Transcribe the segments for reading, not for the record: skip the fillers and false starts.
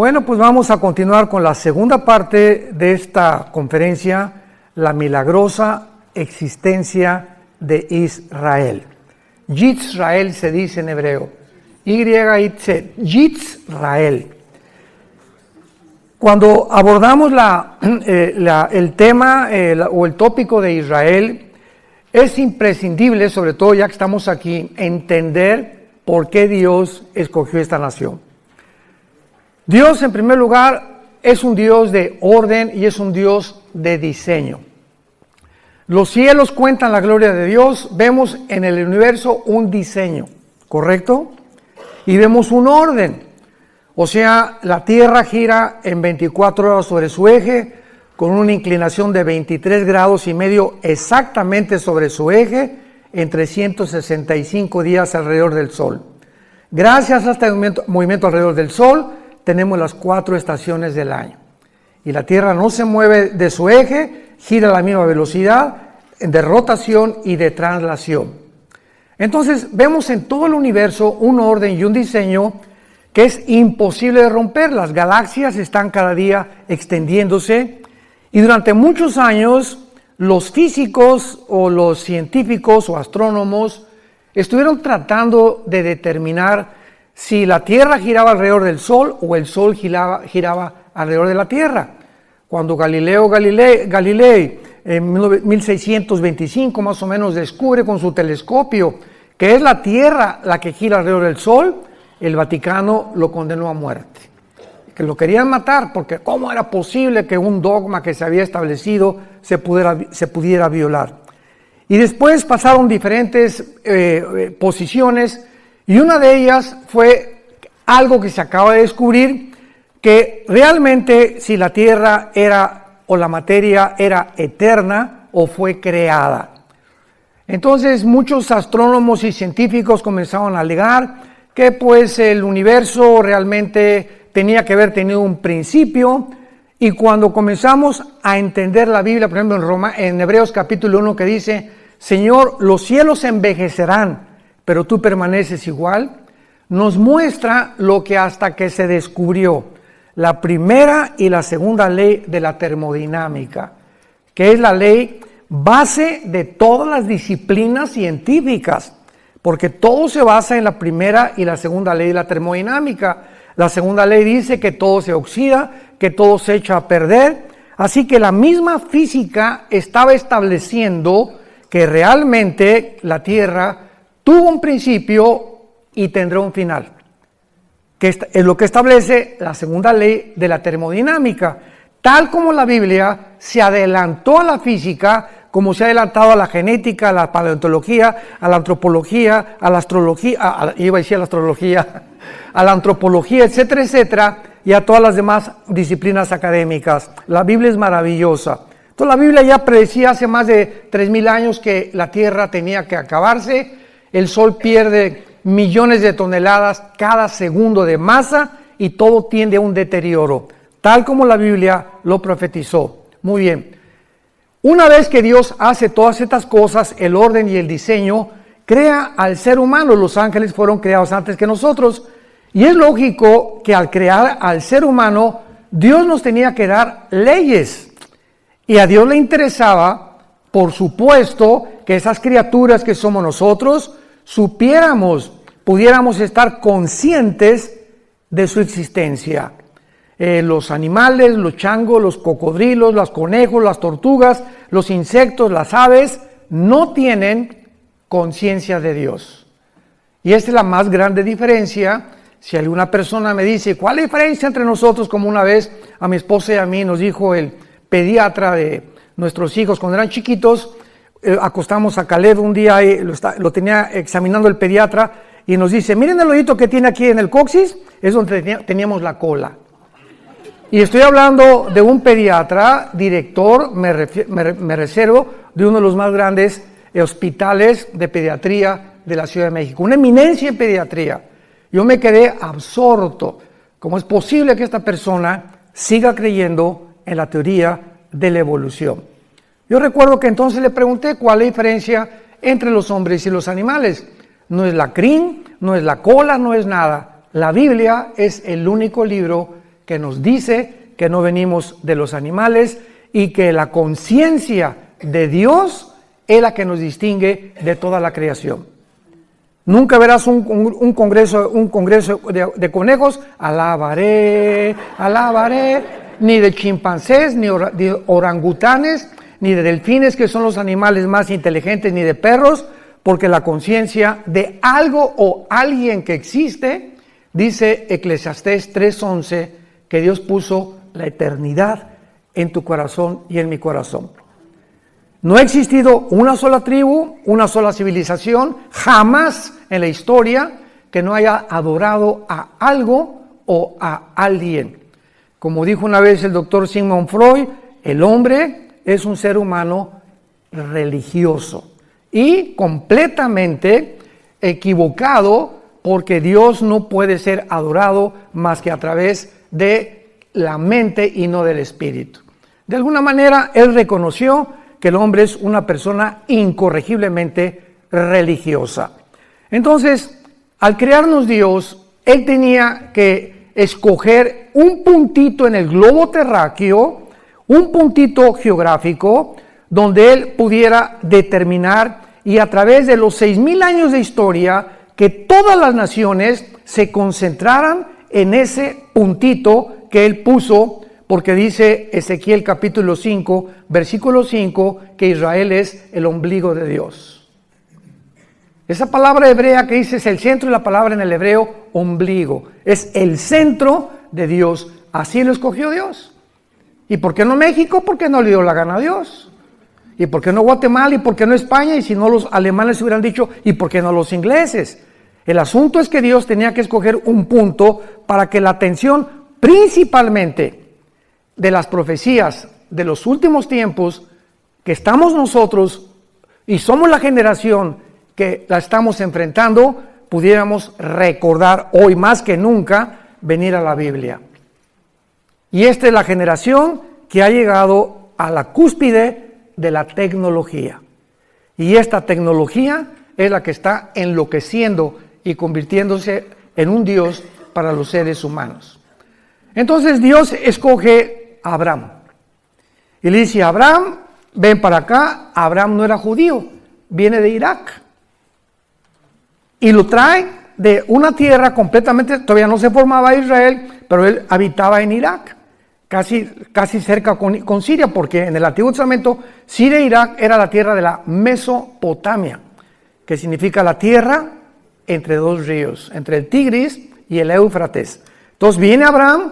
Bueno, pues vamos a continuar con la segunda parte de esta conferencia, la milagrosa existencia de Israel. Yisrael se dice en hebreo, Y-I-T, Yisrael. Cuando abordamos el tema o el tópico de Israel, es imprescindible, sobre todo ya que estamos aquí, entender por qué Dios escogió esta nación. Dios, en primer lugar, es un Dios de orden y es un Dios de diseño. Los cielos cuentan la gloria de Dios, vemos en el universo un diseño, ¿correcto? Y vemos un orden, o sea, la Tierra gira en 24 horas sobre su eje, con una inclinación de 23 grados y medio exactamente sobre su eje, en 365 días alrededor del Sol. Gracias a este movimiento alrededor del Sol, tenemos las 4 estaciones del año. Y la Tierra no se mueve de su eje, gira a la misma velocidad de rotación y de traslación. Entonces, vemos en todo el universo un orden y un diseño que es imposible de romper. Las galaxias están cada día extendiéndose y durante muchos años los físicos o los científicos o astrónomos estuvieron tratando de determinar si la Tierra giraba alrededor del Sol o el Sol giraba alrededor de la Tierra. Cuando Galileo Galilei en 1625 más o menos descubre con su telescopio que es la Tierra la que gira alrededor del Sol, el Vaticano lo condenó a muerte. Que lo querían matar porque ¿cómo era posible que un dogma que se había establecido se pudiera violar? Y después pasaron diferentes posiciones. Y una de ellas fue algo que se acaba de descubrir, que realmente si la Tierra o la materia era eterna o fue creada. Entonces muchos astrónomos y científicos comenzaron a alegar que pues el universo realmente tenía que haber tenido un principio, y cuando comenzamos a entender la Biblia, por ejemplo en Hebreos capítulo 1 que dice, Señor, los cielos envejecerán, pero tú permaneces igual, nos muestra lo que hasta que se descubrió la primera y la segunda ley de la termodinámica, que es la ley base de todas las disciplinas científicas, porque todo se basa en la primera y la segunda ley de la termodinámica. La segunda ley dice que todo se oxida, que todo se echa a perder, así que la misma física estaba estableciendo que realmente la Tierra tuvo un principio y tendrá un final, que es lo que establece la segunda ley de la termodinámica, tal como la Biblia se adelantó a la física, como se ha adelantado a la genética, a la paleontología, a la antropología, a la astrología, a la antropología, etcétera, etcétera, y a todas las demás disciplinas académicas. La Biblia es maravillosa. Entonces la Biblia ya predecía hace más de 3,000 años que la Tierra tenía que acabarse. El Sol pierde millones de toneladas cada segundo de masa y todo tiende a un deterioro, tal como la Biblia lo profetizó. Muy bien. Una vez que Dios hace todas estas cosas, el orden y el diseño, crea al ser humano. Los ángeles fueron creados antes que nosotros. Y es lógico que al crear al ser humano, Dios nos tenía que dar leyes. Y a Dios le interesaba, por supuesto, que esas criaturas que somos nosotros, pudiéramos estar conscientes de su existencia. Los animales, los changos, los cocodrilos, los conejos, las tortugas, los insectos, las aves, no tienen conciencia de Dios. Y esta es la más grande diferencia. Si alguna persona me dice, ¿cuál es la diferencia entre nosotros? Como una vez a mi esposa y a mí nos dijo el pediatra de nuestros hijos cuando eran chiquitos, acostamos a Caleb un día y lo tenía examinando el pediatra y nos dice, miren el hoyito que tiene aquí en el coxis, es donde teníamos la cola. Y estoy hablando de un pediatra, director, me reservo, de uno de los más grandes hospitales de pediatría de la Ciudad de México, una eminencia en pediatría. Yo me quedé absorto. ¿Cómo es posible que esta persona siga creyendo en la teoría de la evolución? Yo recuerdo que entonces le pregunté cuál es la diferencia entre los hombres y los animales. No es la crin, no es la cola, no es nada. La Biblia es el único libro que nos dice que no venimos de los animales y que la conciencia de Dios es la que nos distingue de toda la creación. Nunca verás un congreso de conejos, alabaré, ni de chimpancés, ni de orangutanes, ni de delfines, que son los animales más inteligentes, ni de perros, porque la conciencia de algo o alguien que existe, dice Eclesiastés 3:11, que Dios puso la eternidad en tu corazón y en mi corazón. No ha existido una sola tribu, una sola civilización, jamás en la historia, que no haya adorado a algo o a alguien. Como dijo una vez el doctor Sigmund Freud, el hombre es un ser humano religioso y completamente equivocado, porque Dios no puede ser adorado más que a través de la mente y no del espíritu. De alguna manera, él reconoció que el hombre es una persona incorregiblemente religiosa. Entonces, al crearnos Dios, él tenía que escoger un puntito en el globo terráqueo, un puntito geográfico, donde él pudiera determinar, y a través de los 6,000 años de historia, que todas las naciones se concentraran en ese puntito que él puso, porque dice Ezequiel capítulo 5, versículo 5, que Israel es el ombligo de Dios. Esa palabra hebrea que dice es el centro, y la palabra en el hebreo ombligo, es el centro de Dios. Así lo escogió Dios. ¿Y por qué no México? Porque no le dio la gana a Dios. ¿Y por qué no Guatemala? ¿Y por qué no España? Y si no, los alemanes hubieran dicho, ¿y por qué no los ingleses? El asunto es que Dios tenía que escoger un punto para que la atención principalmente de las profecías de los últimos tiempos, que estamos nosotros y somos la generación que la estamos enfrentando, pudiéramos recordar hoy más que nunca venir a la Biblia. Y esta es la generación que ha llegado a la cúspide de la tecnología. Y esta tecnología es la que está enloqueciendo y convirtiéndose en un Dios para los seres humanos. Entonces Dios escoge a Abraham. Y le dice a Abraham, ven para acá. Abraham no era judío, viene de Irak. Y lo trae de una tierra completamente, todavía no se formaba Israel, pero él habitaba en Irak, casi cerca con Siria, porque en el Antiguo Testamento Siria e Irak era la tierra de la Mesopotamia, que significa la tierra entre dos ríos, entre el Tigris y el Éufrates. Entonces viene Abraham,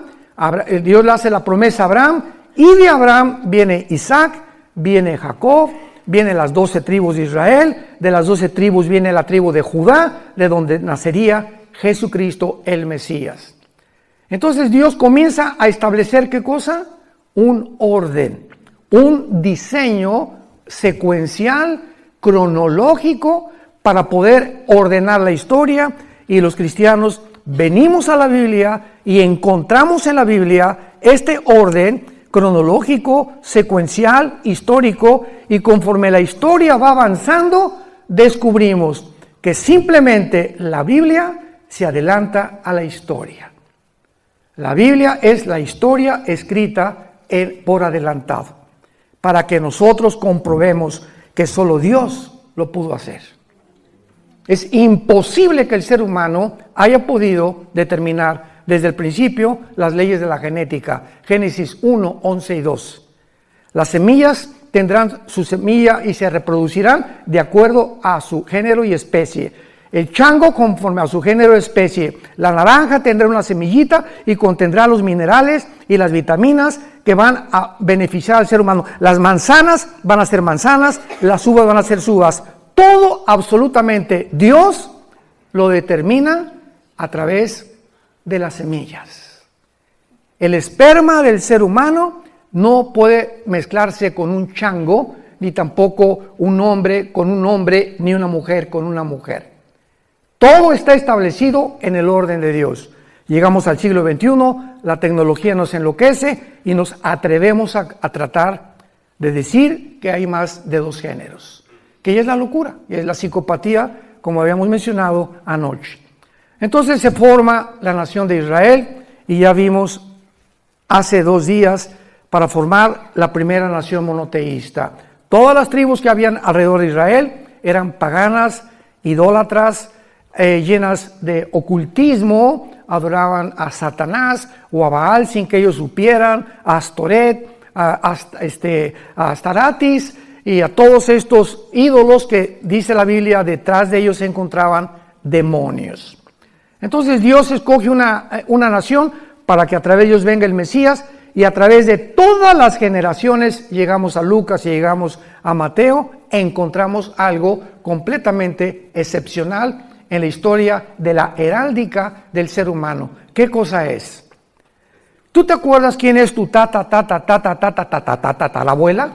Dios le hace la promesa a Abraham, y de Abraham viene Isaac, viene Jacob, vienen las 12 tribus de Israel, de las 12 tribus viene la tribu de Judá, de donde nacería Jesucristo el Mesías. Entonces Dios comienza a establecer, ¿qué cosa? Un orden, un diseño secuencial, cronológico, para poder ordenar la historia, y los cristianos venimos a la Biblia y encontramos en la Biblia este orden cronológico, secuencial, histórico, y conforme la historia va avanzando, descubrimos que simplemente la Biblia se adelanta a la historia. La Biblia es la historia escrita por adelantado, para que nosotros comprobemos que solo Dios lo pudo hacer. Es imposible que el ser humano haya podido determinar desde el principio las leyes de la genética. Génesis 1, 11 y 2. Las semillas tendrán su semilla y se reproducirán de acuerdo a su género y especie. El chango conforme a su género y especie. La naranja tendrá una semillita y contendrá los minerales y las vitaminas que van a beneficiar al ser humano. Las manzanas van a ser manzanas, las uvas van a ser uvas. Todo absolutamente Dios lo determina a través de las semillas. El esperma del ser humano no puede mezclarse con un chango, ni tampoco un hombre con un hombre, ni una mujer con una mujer. Todo está establecido en el orden de Dios. Llegamos al siglo XXI, la tecnología nos enloquece y nos atrevemos a tratar de decir que hay más de dos géneros, que ya es la locura, y es la psicopatía, como habíamos mencionado anoche. Entonces se forma la nación de Israel, y ya vimos hace 2 días para formar la primera nación monoteísta. Todas las tribus que habían alrededor de Israel eran paganas, idólatras, llenas de ocultismo, adoraban a Satanás o a Baal sin que ellos supieran, a Astoret, a Astaratis y a todos estos ídolos que dice la Biblia, detrás de ellos se encontraban demonios. Entonces Dios escoge una nación para que a través de ellos venga el Mesías, y a través de todas las generaciones llegamos a Lucas y llegamos a Mateo, encontramos algo completamente excepcional en la historia de la heráldica del ser humano. ¿Qué cosa es? ¿Tú te acuerdas quién es tu la abuela?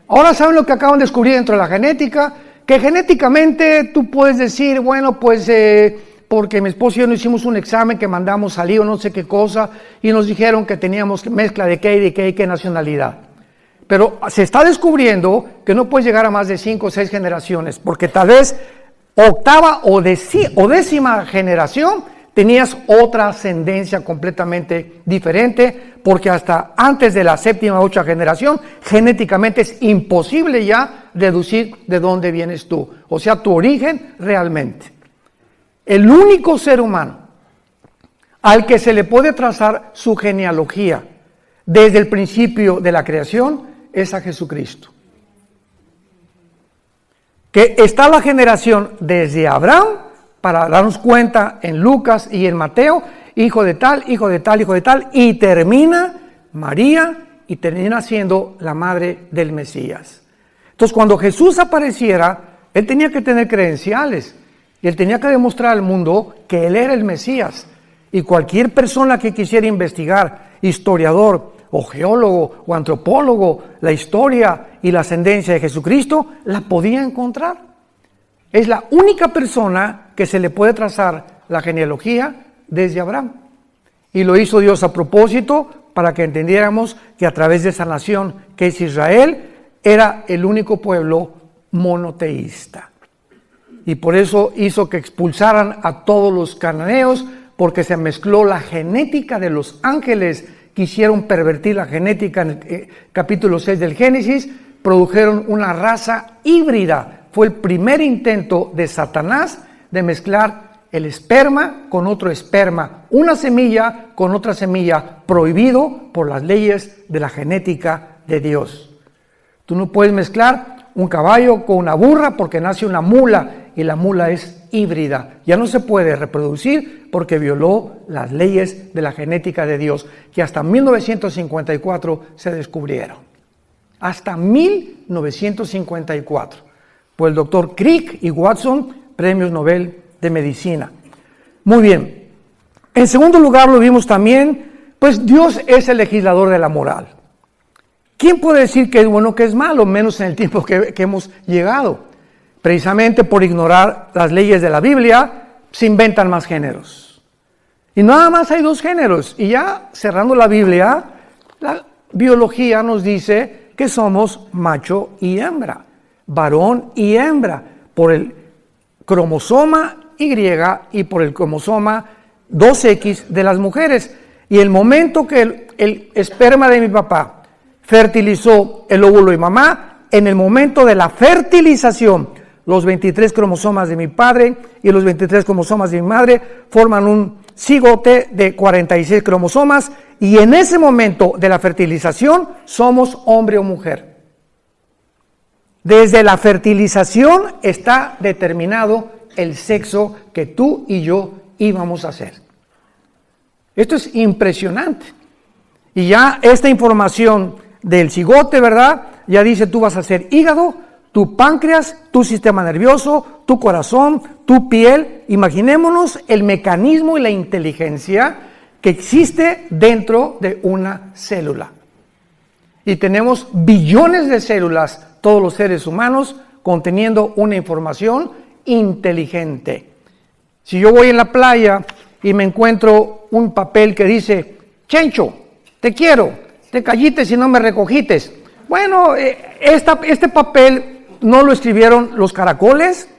Ahora saben lo que acaban de descubrir dentro de la genética, que genéticamente tú puedes decir, bueno, pues porque mi esposo y yo no hicimos un examen que mandamos salir o no sé qué cosa, y nos dijeron que teníamos mezcla de qué y de qué y qué nacionalidad. Pero se está descubriendo que no puedes llegar a más de 5 o 6 generaciones, porque tal vez octava o décima generación tenías otra ascendencia completamente diferente, porque hasta antes de la 7ª o 8ª generación, genéticamente es imposible ya deducir de dónde vienes tú, o sea, tu origen realmente. El único ser humano al que se le puede trazar su genealogía desde el principio de la creación es a Jesucristo. Que está la generación desde Abraham, para darnos cuenta en Lucas y en Mateo, hijo de tal, hijo de tal, hijo de tal, y termina María y termina siendo la madre del Mesías. Entonces, cuando Jesús apareciera, él tenía que tener credenciales. Y él tenía que demostrar al mundo que él era el Mesías. Y cualquier persona que quisiera investigar, historiador o geólogo o antropólogo, la historia y la ascendencia de Jesucristo, la podía encontrar. Es la única persona que se le puede trazar la genealogía desde Abraham. Y lo hizo Dios a propósito para que entendiéramos que a través de esa nación que es Israel, era el único pueblo monoteísta. Y por eso hizo que expulsaran a todos los cananeos, porque se mezcló la genética de los ángeles, quisieron pervertir la genética en el capítulo 6 del Génesis, produjeron una raza híbrida. Fue el primer intento de Satanás de mezclar el esperma con otro esperma, una semilla con otra semilla, prohibido por las leyes de la genética de Dios. Tú no puedes mezclar un caballo con una burra porque nace una mula, y la mula es híbrida. Ya no se puede reproducir porque violó las leyes de la genética de Dios, que hasta 1954 se descubrieron. Hasta 1954. Por el doctor Crick y Watson, premios Nobel de Medicina. Muy bien. En segundo lugar, lo vimos también, pues Dios es el legislador de la moral. ¿Quién puede decir que es bueno o que es malo, menos en el tiempo que hemos llegado? Precisamente por ignorar las leyes de la Biblia, se inventan más géneros. Y nada más hay 2 géneros. Y ya cerrando la Biblia, la biología nos dice que somos macho y hembra, varón y hembra, por el cromosoma Y y por el cromosoma 2X de las mujeres. Y el momento que el esperma de mi papá fertilizó el óvulo de mamá, en el momento de la fertilización, los 23 cromosomas de mi padre y los 23 cromosomas de mi madre forman un cigote de 46 cromosomas, y en ese momento de la fertilización somos hombre o mujer. Desde la fertilización está determinado el sexo que tú y yo íbamos a hacer. Esto es impresionante. Y ya esta información del cigote, ¿verdad? Ya dice, tú vas a ser hígado, tu páncreas, tu sistema nervioso, tu corazón, tu piel. Imaginémonos el mecanismo y la inteligencia que existe dentro de una célula. Y tenemos billones de células, todos los seres humanos, conteniendo una información inteligente. Si yo voy en la playa y me encuentro un papel que dice, Chencho, te quiero, te callites y no me recogites. Bueno, este papel no lo escribieron los caracoles,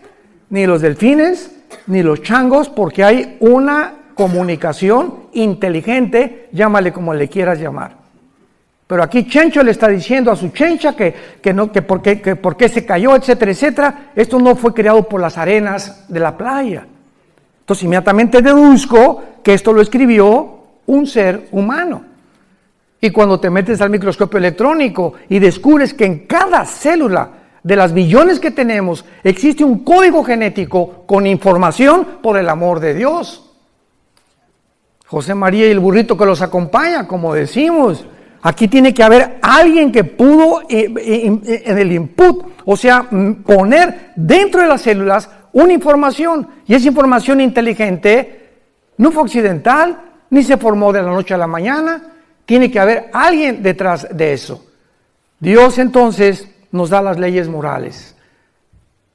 ni los delfines, ni los changos, porque hay una comunicación inteligente, llámale como le quieras llamar. Pero aquí Chencho le está diciendo a su chencha que por qué se cayó, etcétera, etcétera. Esto no fue creado por las arenas de la playa. Entonces inmediatamente deduzco que esto lo escribió un ser humano. Y cuando te metes al microscopio electrónico y descubres que en cada célula de las billones que tenemos existe un código genético con información por el amor de Dios. José María y el burrito que los acompaña, como decimos. Aquí tiene que haber alguien que pudo en el input, o sea, poner dentro de las células una información. Y esa información inteligente no fue accidental, ni se formó de la noche a la mañana. Tiene que haber alguien detrás de eso. Dios entonces nos da las leyes morales.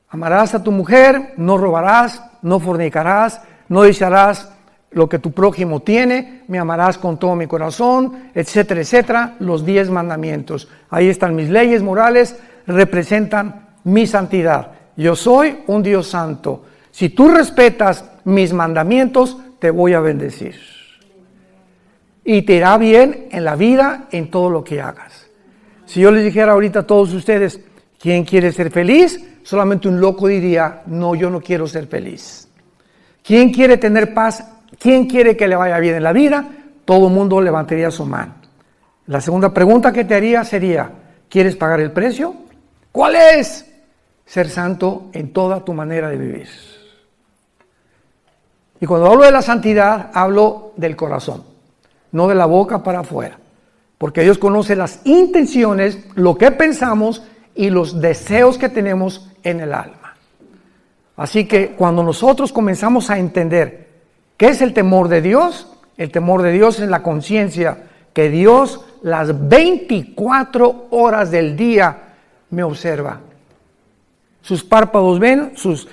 Amarás a tu mujer, no robarás, no fornicarás, no desearás lo que tu prójimo tiene, me amarás con todo mi corazón, etcétera, etcétera, los 10 mandamientos. Ahí están mis leyes morales, representan mi santidad. Yo soy un Dios santo. Si tú respetas mis mandamientos, te voy a bendecir. Y te irá bien en la vida, en todo lo que hagas. Si yo les dijera ahorita a todos ustedes, ¿quién quiere ser feliz? Solamente un loco diría, no, yo no quiero ser feliz. ¿Quién quiere tener paz? ¿Quién quiere que le vaya bien en la vida? Todo el mundo levantaría su mano. La segunda pregunta que te haría sería, ¿quieres pagar el precio? ¿Cuál es? Ser santo en toda tu manera de vivir. Y cuando hablo de la santidad, hablo del corazón, no de la boca para afuera. Porque Dios conoce las intenciones, lo que pensamos y los deseos que tenemos en el alma. Así que cuando nosotros comenzamos a entender ¿qué es el temor de Dios? El temor de Dios es la conciencia que Dios las 24 horas del día me observa. Sus párpados ven, sus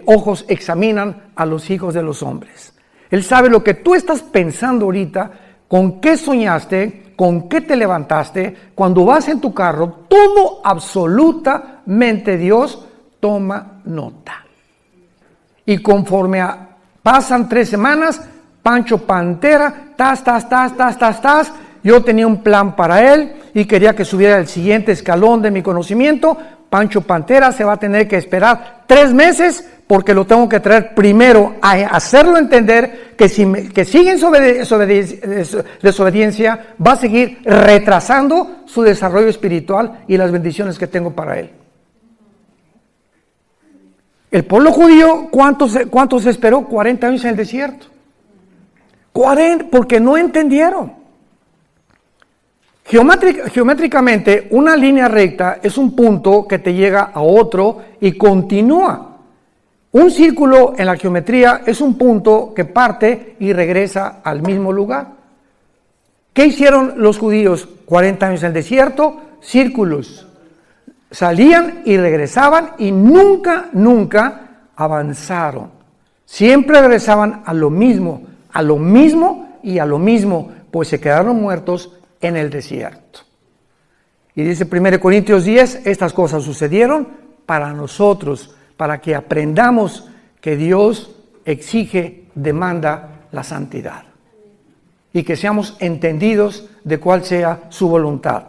ojos examinan a los hijos de los hombres. Él sabe lo que tú estás pensando ahorita, con qué soñaste, con qué te levantaste, cuando vas en tu carro, todo absolutamente Dios toma nota. Y conforme pasan 3 semanas, Pancho Pantera, yo tenía un plan para él y quería que subiera al siguiente escalón de mi conocimiento. Pancho Pantera se va a tener que esperar 3 meses porque lo tengo que traer primero a hacerlo entender que que sigue en desobediencia, va a seguir retrasando su desarrollo espiritual y las bendiciones que tengo para él. El pueblo judío, ¿cuántos esperó? 40 años en el desierto. 40, porque no entendieron. Geométricamente, una línea recta es un punto que te llega a otro y continúa. Un círculo en la geometría es un punto que parte y regresa al mismo lugar. ¿Qué hicieron los judíos? 40 años en el desierto, círculos. Salían y regresaban y nunca avanzaron. Siempre regresaban a lo mismo y a lo mismo, pues se quedaron muertos en el desierto. Y dice 1 Corintios 10, estas cosas sucedieron para nosotros, para que aprendamos que Dios exige, demanda la santidad. Y que seamos entendidos de cuál sea su voluntad.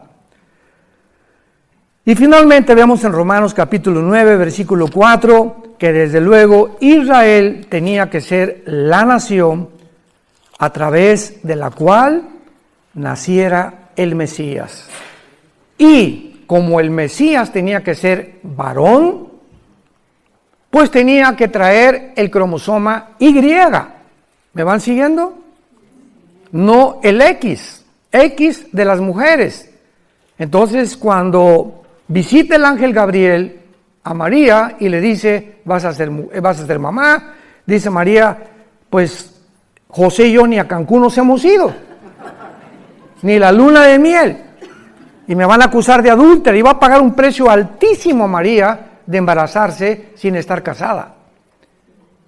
Y finalmente vemos en Romanos capítulo 9, versículo 4, que desde luego Israel tenía que ser la nación a través de la cual naciera el Mesías. Y como el Mesías tenía que ser varón, pues tenía que traer el cromosoma Y. ¿Me van siguiendo? No el X de las mujeres. Entonces, cuando visita el ángel Gabriel a María y le dice, vas a ser mamá, dice María, pues José y yo ni a Cancún nos hemos ido, ni la luna de miel, y me van a acusar de adúltera, y va a pagar un precio altísimo a María de embarazarse sin estar casada.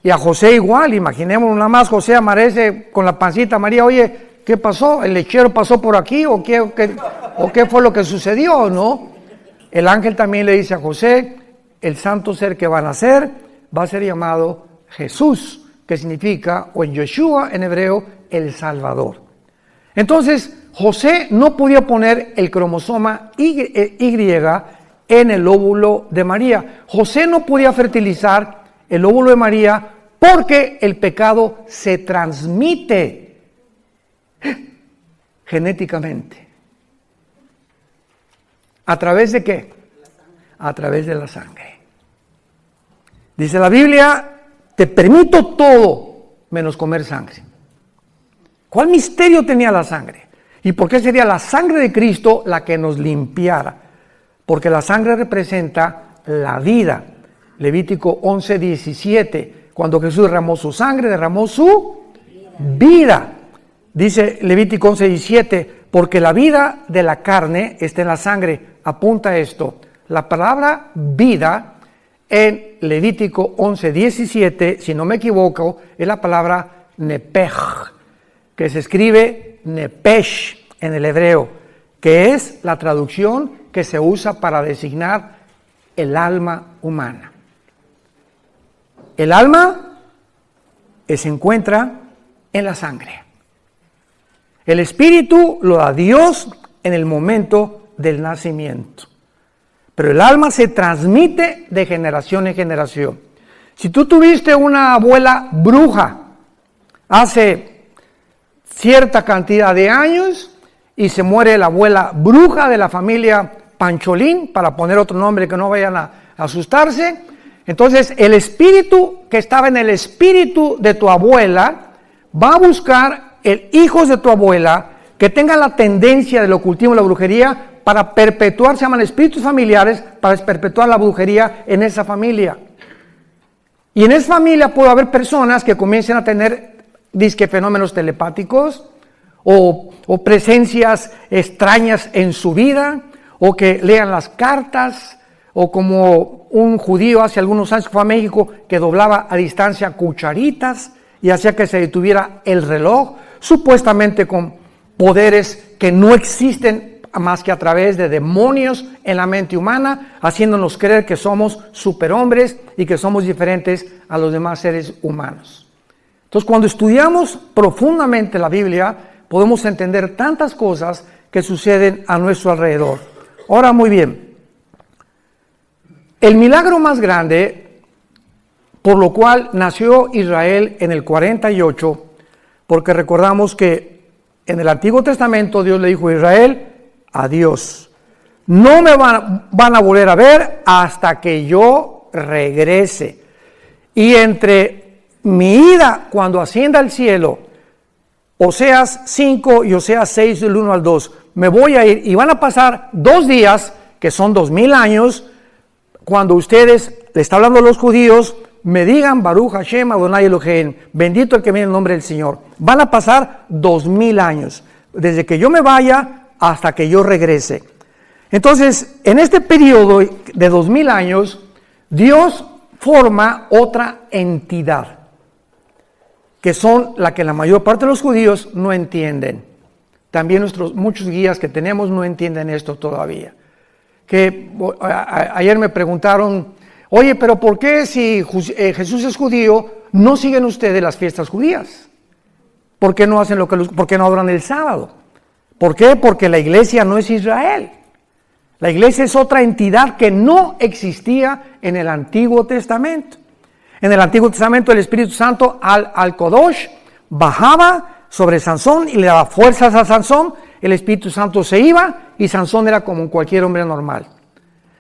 Y a José igual, imaginémonos nada más, José amanece con la pancita, María, oye, ¿qué pasó? ¿El lechero pasó por aquí? ¿O qué fue lo que sucedió? ¿No? El ángel también le dice a José, el santo ser que va a nacer va a ser llamado Jesús, que significa, o en Yeshua en hebreo, el Salvador. Entonces, José no podía poner el cromosoma Y en el óvulo de María. José no podía fertilizar el óvulo de María porque el pecado se transmite genéticamente. ¿A través de qué? A través de la sangre. Dice la Biblia, te permito todo menos comer sangre. ¿Cuál misterio tenía la sangre? ¿Y por qué sería la sangre de Cristo la que nos limpiara? Porque la sangre representa la vida. Levítico 11:17. Cuando Jesús derramó su sangre, derramó su vida. Dice Levítico 11:17, porque la vida de la carne está en la sangre. Apunta a esto. La palabra vida en Levítico 11:17, si no me equivoco, es la palabra nepej, que se escribe nepesh en el hebreo, que es la traducción que se usa para designar el alma humana. El alma se encuentra en la sangre. El espíritu lo da Dios en el momento del nacimiento. Pero el alma se transmite de generación en generación. Si tú tuviste una abuela bruja hace cierta cantidad de años y se muere la abuela bruja de la familia Pancholín, para poner otro nombre que no vayan a asustarse, entonces el espíritu que estaba en el espíritu de tu abuela va a buscar el hijos de tu abuela que tengan la tendencia del ocultismo y la brujería para perpetuar, se llaman espíritus familiares, para perpetuar la brujería en esa familia. Y en esa familia puede haber personas que comiencen a tener disque fenómenos telepáticos o presencias extrañas en su vida, o que lean las cartas, o como un judío hace algunos años que fue a México que doblaba a distancia cucharitas y hacía que se detuviera el reloj, supuestamente con poderes que no existen más que a través de demonios en la mente humana, haciéndonos creer que somos superhombres y que somos diferentes a los demás seres humanos. Entonces, cuando estudiamos profundamente la Biblia, podemos entender tantas cosas que suceden a nuestro alrededor. Ahora, muy bien, el milagro más grande por lo cual nació Israel en el 48, porque recordamos que en el Antiguo Testamento Dios le dijo a Israel, adiós, no me van a volver a ver hasta que yo regrese. Y entre mi ida cuando ascienda al cielo, Oseas 5 y Oseas 6 del 1 al 2, me voy a ir y van a pasar 2 días, que son 2000 años, cuando ustedes, le está hablando a los judíos, me digan Baruch Hashem Adonai Elohim, bendito el que viene en el nombre del Señor. Van a pasar 2000 años, desde que yo me vaya hasta que yo regrese. Entonces, en este periodo de 2000 años, Dios forma otra entidad, que son la que la mayor parte de los judíos no entienden. También muchos guías que tenemos no entienden esto todavía. Ayer me preguntaron, oye, pero ¿por qué si Jesús es judío, no siguen ustedes las fiestas judías? ¿Por qué no hacen por qué no adoran el sábado? ¿Por qué? Porque la iglesia no es Israel. La iglesia es otra entidad que no existía en el Antiguo Testamento. En el Antiguo Testamento el Espíritu Santo al Kodosh bajaba sobre Sansón y le daba fuerzas a Sansón. El Espíritu Santo se iba y Sansón era como cualquier hombre normal.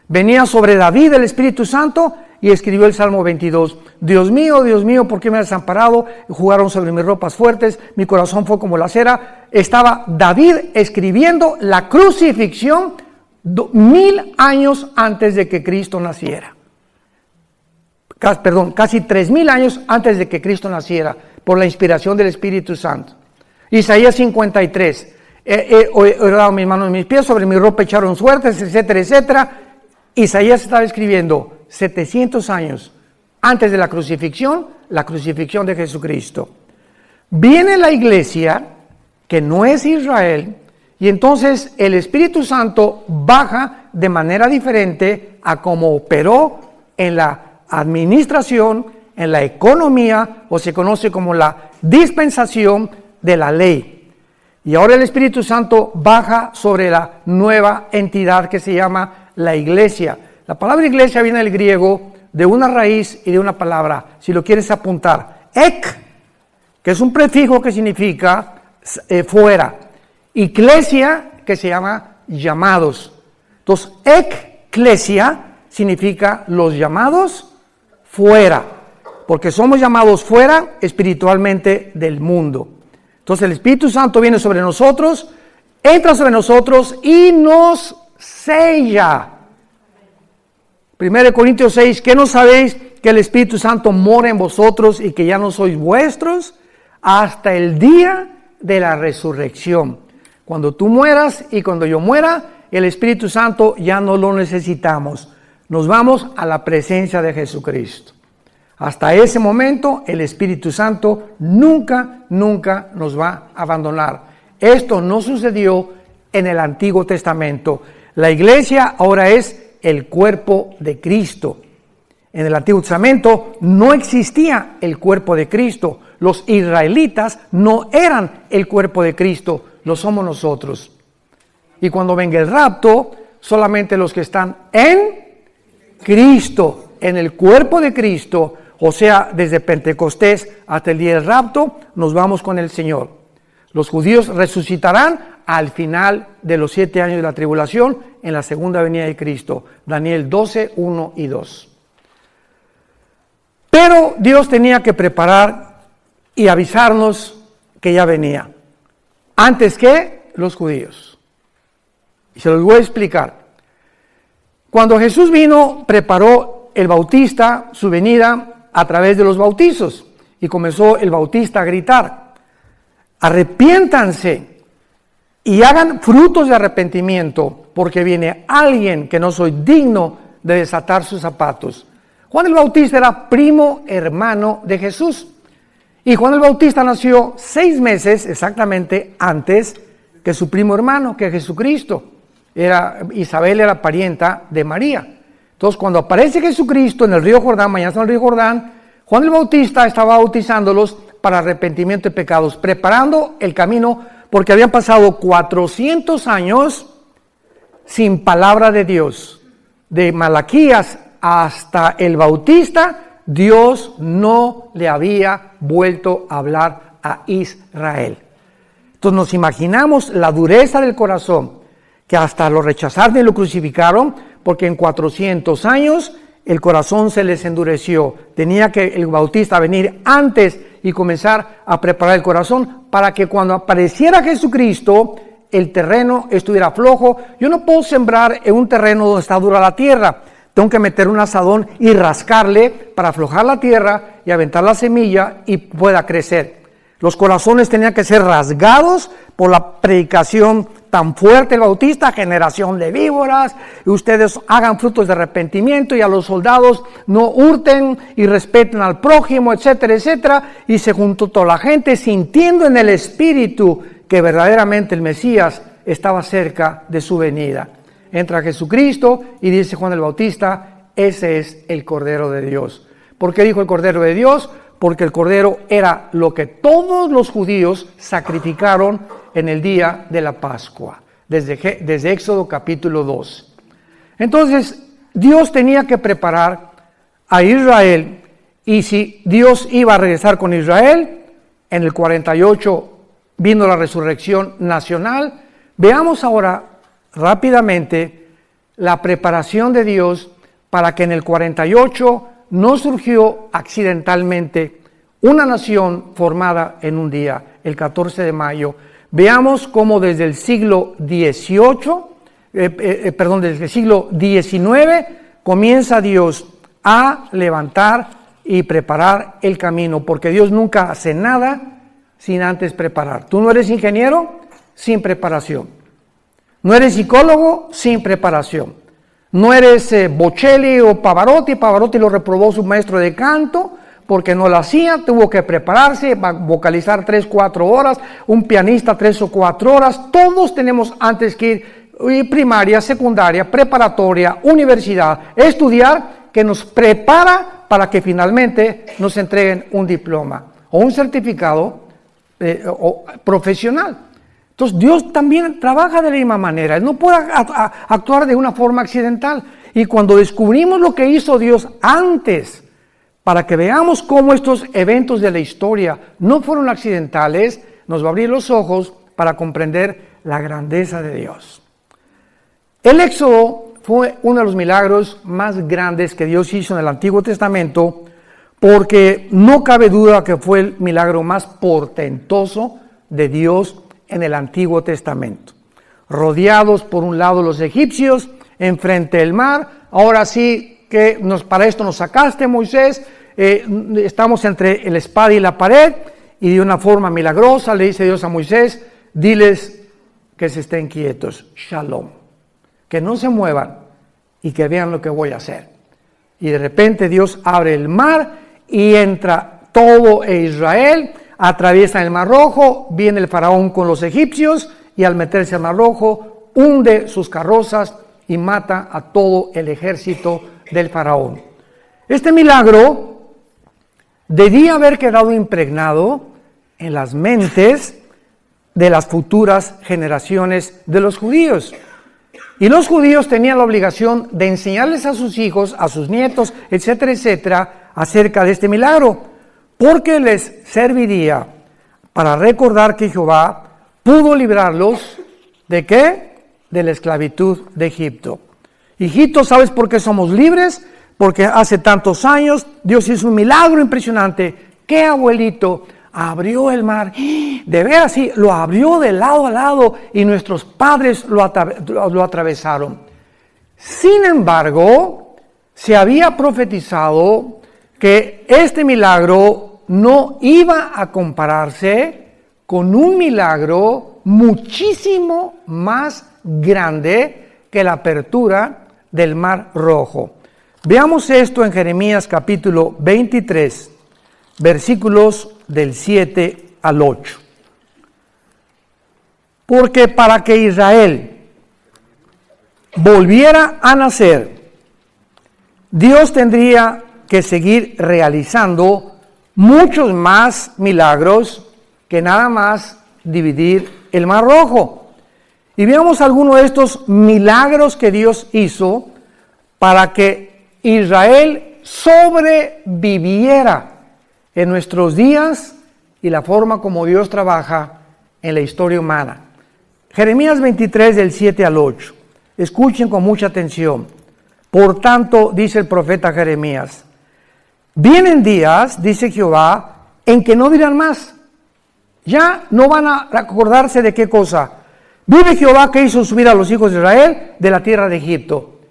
Venía sobre David el Espíritu Santo y escribió el Salmo 22. Dios mío, ¿por qué me has desamparado? Jugaron sobre mis ropas fuertes, mi corazón fue como la cera. Estaba David escribiendo la crucifixión 1000 años antes de que Cristo naciera. Casi 3000 años antes de que Cristo naciera, por la inspiración del Espíritu Santo. Isaías 53. He orado mis manos y mis pies, sobre mi ropa echaron suertes, etcétera, etcétera. Isaías estaba escribiendo 700 años antes de la crucifixión de Jesucristo. Viene la iglesia, que no es Israel, y entonces el Espíritu Santo baja de manera diferente a como operó en la administración, en la economía, o se conoce como la dispensación de la ley. Y ahora el Espíritu Santo baja sobre la nueva entidad que se llama la iglesia. La palabra iglesia viene del griego, de una raíz y de una palabra, si lo quieres apuntar, ek, que es un prefijo que significa fuera, y Iglesia, que se llama llamados. Entonces, Ecclesia significa los llamados fuera, porque somos llamados fuera espiritualmente del mundo. Entonces el Espíritu Santo viene sobre nosotros, entra sobre nosotros y nos sella. 1 Corintios 6, ¿qué no sabéis que el Espíritu Santo mora en vosotros y que ya no sois vuestros hasta el día de la resurrección? Cuando tú mueras y cuando yo muera, el Espíritu Santo ya no lo necesitamos. Nos vamos a la presencia de Jesucristo. Hasta ese momento, el Espíritu Santo nunca nos va a abandonar. Esto no sucedió en el Antiguo Testamento. La iglesia ahora es el cuerpo de Cristo. En el Antiguo Testamento no existía el cuerpo de Cristo. Los israelitas no eran el cuerpo de Cristo, lo somos nosotros. Y cuando venga el rapto, solamente los que están en Cristo, en el cuerpo de Cristo, o sea, desde Pentecostés hasta el día del rapto, nos vamos con el Señor. Los judíos resucitarán al final de los 7 años de la tribulación, en la segunda venida de Cristo. Daniel 12, 1 y 2. Pero Dios tenía que preparar y avisarnos que ya venía, antes que los judíos. Y se los voy a explicar. Cuando Jesús vino, preparó el Bautista su venida a través de los bautizos. Y comenzó el Bautista a gritar: arrepiéntanse y hagan frutos de arrepentimiento, porque viene alguien que no soy digno de desatar sus zapatos. Juan el Bautista era primo hermano de Jesús. Y Juan el Bautista nació 6 meses exactamente antes que su primo hermano, que Jesucristo. Isabel era parienta de María. Entonces, cuando aparece Jesucristo en el río Jordán, mañana en el río Jordán, Juan el Bautista estaba bautizándolos para arrepentimiento de pecados, preparando el camino, porque habían pasado 400 años sin palabra de Dios. De Malaquías hasta el Bautista, Dios no le había vuelto a hablar a Israel. Entonces nos imaginamos la dureza del corazón, que hasta lo rechazaron y lo crucificaron, porque en 400 años el corazón se les endureció. Tenía que el Bautista venir antes y comenzar a preparar el corazón para que cuando apareciera Jesucristo, el terreno estuviera flojo. Yo no puedo sembrar en un terreno donde está dura la tierra. Tengo que meter un asadón y rascarle para aflojar la tierra y aventar la semilla y pueda crecer. Los corazones tenían que ser rasgados por la predicación tan fuerte del Bautista: generación de víboras, y ustedes hagan frutos de arrepentimiento, y a los soldados no hurten y respeten al prójimo, etcétera, etcétera. Y se juntó toda la gente sintiendo en el espíritu que verdaderamente el Mesías estaba cerca de su venida. Entra Jesucristo y dice Juan el Bautista: ese es el Cordero de Dios. ¿Por qué dijo el Cordero de Dios? Porque el Cordero era lo que todos los judíos sacrificaron en el día de la Pascua, desde Éxodo capítulo 2. Entonces, Dios tenía que preparar a Israel, y si Dios iba a regresar con Israel, en el 48 vino la resurrección nacional. Veamos ahora rápidamente la preparación de Dios para que en el 48 no surgió accidentalmente una nación formada en un día, el 14 de mayo. Veamos cómo desde el siglo XVIII, desde el siglo XIX, comienza Dios a levantar y preparar el camino, porque Dios nunca hace nada sin antes preparar. Tú no eres ingeniero sin preparación. No eres psicólogo sin preparación. No eres Bocelli o Pavarotti. Pavarotti lo reprobó su maestro de canto porque no lo hacía, tuvo que prepararse, vocalizar 3-4 horas, un pianista 3 o 4 horas. Todos tenemos antes que ir primaria, secundaria, preparatoria, universidad, estudiar, que nos prepara para que finalmente nos entreguen un diploma o un certificado profesional. Entonces Dios también trabaja de la misma manera. Él no puede actuar de una forma accidental. Y cuando descubrimos lo que hizo Dios antes, para que veamos cómo estos eventos de la historia no fueron accidentales, nos va a abrir los ojos para comprender la grandeza de Dios. El Éxodo fue uno de los milagros más grandes que Dios hizo en el Antiguo Testamento, porque no cabe duda que fue el milagro más portentoso de Dios en el Antiguo Testamento. Rodeados por un lado los egipcios, enfrente del mar, ahora sí que para esto nos sacaste, Moisés, estamos entre la espada y la pared, y de una forma milagrosa le dice Dios a Moisés, diles que se estén quietos, shalom, que no se muevan y que vean lo que voy a hacer. Y de repente Dios abre el mar y entra todo Israel, atraviesa el Mar Rojo, viene el faraón con los egipcios y al meterse al Mar Rojo hunde sus carrozas y mata a todo el ejército del faraón. Este milagro debía haber quedado impregnado en las mentes de las futuras generaciones de los judíos. Y los judíos tenían la obligación de enseñarles a sus hijos, a sus nietos, etcétera, etcétera, acerca de este milagro, porque les serviría para recordar que Jehová pudo librarlos ¿de qué? De la esclavitud de Egipto. Hijito, ¿sabes por qué somos libres? Porque hace tantos años Dios hizo un milagro impresionante. ¿Qué abuelito? Abrió el mar, de veras sí, lo abrió de lado a lado y nuestros padres lo atravesaron. Sin embargo, se había profetizado que este milagro no iba a compararse con un milagro muchísimo más grande que la apertura del Mar Rojo. Veamos esto en Jeremías capítulo 23, versículos del 7 al 8. Porque para que Israel volviera a nacer, Dios tendría que seguir realizando muchos más milagros que nada más dividir el Mar Rojo. Y veamos algunos de estos milagros que Dios hizo para que Israel sobreviviera en nuestros días y la forma como Dios trabaja en la historia humana. Jeremías 23 del 7 al 8. Escuchen con mucha atención. Por tanto, dice el profeta Jeremías, vienen días, dice Jehová, en que no dirán más. Ya no van a acordarse de qué cosa. Vive Jehová que hizo subir a los hijos de Israel de la tierra de Egipto.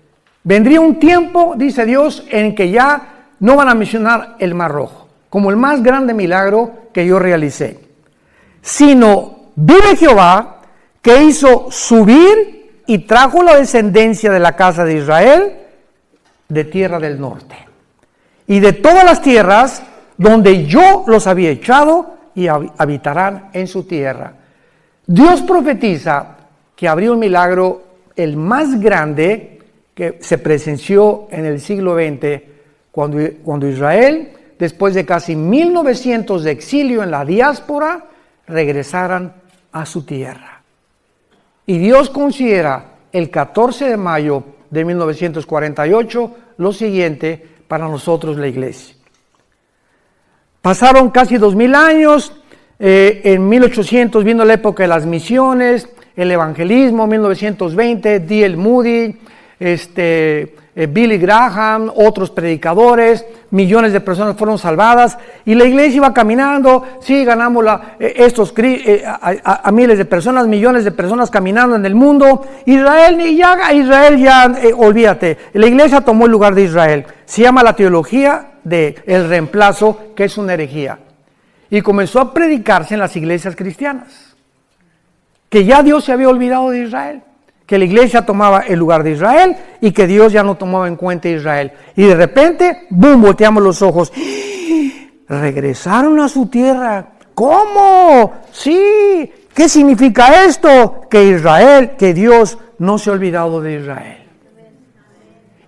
Vendría un tiempo, dice Dios, en que ya no van a mencionar el Mar Rojo como el más grande milagro que yo realicé, sino vive Jehová que hizo subir y trajo la descendencia de la casa de Israel de tierra del norte y de todas las tierras donde yo los había echado y habitarán en su tierra. Dios profetiza que habría un milagro, el más grande que se presenció en el siglo XX, cuando Israel, después de casi 1900 de exilio en la diáspora, regresaran a su tierra. Y Dios considera el 14 de mayo de 1948 lo siguiente para nosotros la iglesia. Pasaron casi 2000 años, en 1800 vino la época de las misiones, el evangelismo, 1920, D.L. Moody, Billy Graham, otros predicadores, millones de personas fueron salvadas y la iglesia iba caminando, sí, ganamos a miles de personas, millones de personas caminando en el mundo. Israel ya, olvídate, la iglesia tomó el lugar de Israel. Se llama la teología del reemplazo, que es una herejía. Y comenzó a predicarse en las iglesias cristianas, que ya Dios se había olvidado de Israel, que la iglesia tomaba el lugar de Israel y que Dios ya no tomaba en cuenta a Israel. Y de repente, ¡boom!, volteamos los ojos. Regresaron a su tierra. ¿Cómo? Sí. ¿Qué significa esto? Que Dios no se ha olvidado de Israel.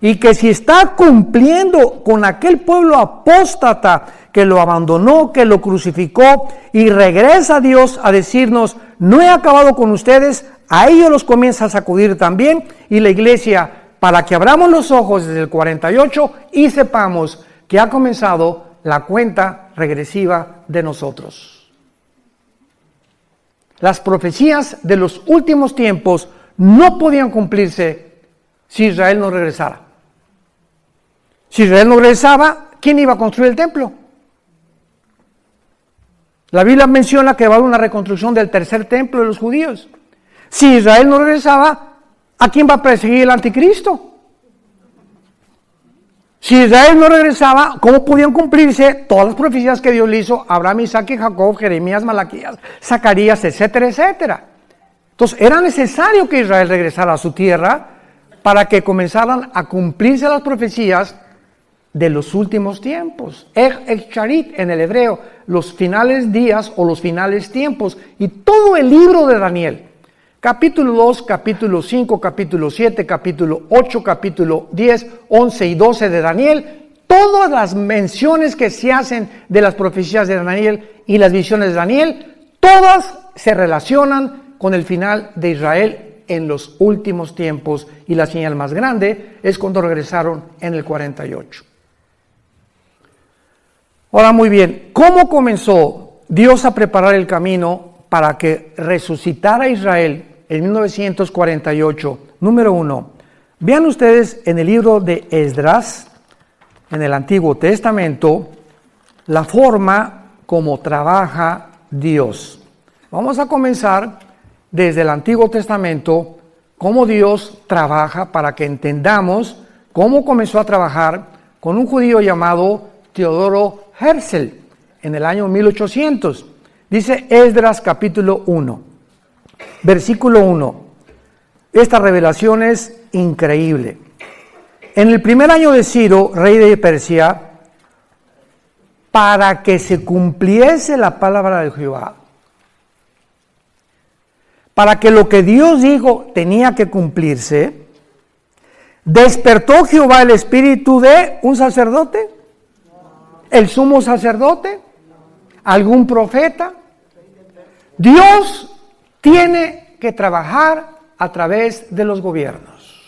y que si está cumpliendo con aquel pueblo apóstata que lo abandonó, que lo crucificó y regresa a Dios a decirnos, no he acabado con ustedes, a ellos los comienza a sacudir también, y la iglesia, para que abramos los ojos desde el 48 y sepamos que ha comenzado la cuenta regresiva de nosotros. Las profecías de los últimos tiempos no podían cumplirse si Israel no regresara. Si Israel no regresaba, ¿quién iba a construir el templo? La Biblia menciona que va a haber una reconstrucción del tercer templo de los judíos. Si Israel no regresaba, ¿a quién va a perseguir el anticristo? Si Israel no regresaba, ¿cómo podían cumplirse todas las profecías que Dios le hizo a Abraham, Isaac y Jacob, Jeremías, Malaquías, Zacarías, etcétera, etcétera? Entonces, era necesario que Israel regresara a su tierra para que comenzaran a cumplirse las profecías de los últimos tiempos. Charit en el hebreo, los finales días o los finales tiempos. Y todo el libro de Daniel, capítulo 2, capítulo 5, capítulo 7, capítulo 8, capítulo 10, 11 y 12 de Daniel, todas las menciones que se hacen de las profecías de Daniel y las visiones de Daniel, todas se relacionan con el final de Israel en los últimos tiempos, y la señal más grande es cuando regresaron en el 48. Ahora, muy bien, ¿cómo comenzó Dios a preparar el camino para que resucitara Israel en 1948? Número 1, vean ustedes en el libro de Esdras, en el Antiguo Testamento, la forma como trabaja Dios. Vamos a comenzar desde el Antiguo Testamento, cómo Dios trabaja, para que entendamos cómo comenzó a trabajar con un judío llamado Teodoro Herzl en el año 1800. Dice Esdras capítulo 1, versículo 1. Esta revelación es increíble. En el primer año de Ciro, rey de Persia, para que se cumpliese la palabra de Jehová, para que lo que Dios dijo tenía que cumplirse, despertó Jehová el espíritu de un sacerdote, el sumo sacerdote, algún profeta. Dios tiene que trabajar a través de los gobiernos.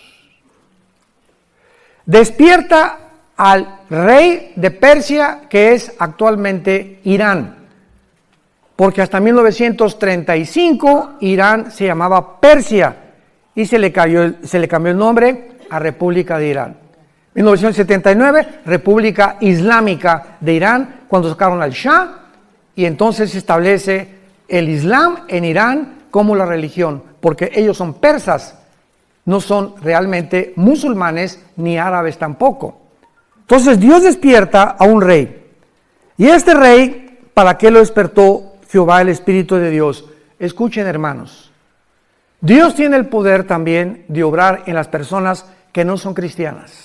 Despierta al rey de Persia, que es actualmente Irán, porque hasta 1935 Irán se llamaba Persia y se le cambió el nombre a República de Irán. 1979, República Islámica de Irán, cuando sacaron al Shah, y entonces se establece el Islam en Irán como la religión, porque ellos son persas, no son realmente musulmanes ni árabes tampoco. Entonces Dios despierta a un rey, y este rey, ¿para qué lo despertó Jehová el Espíritu de Dios? Escuchen, hermanos, Dios tiene el poder también de obrar en las personas que no son cristianas.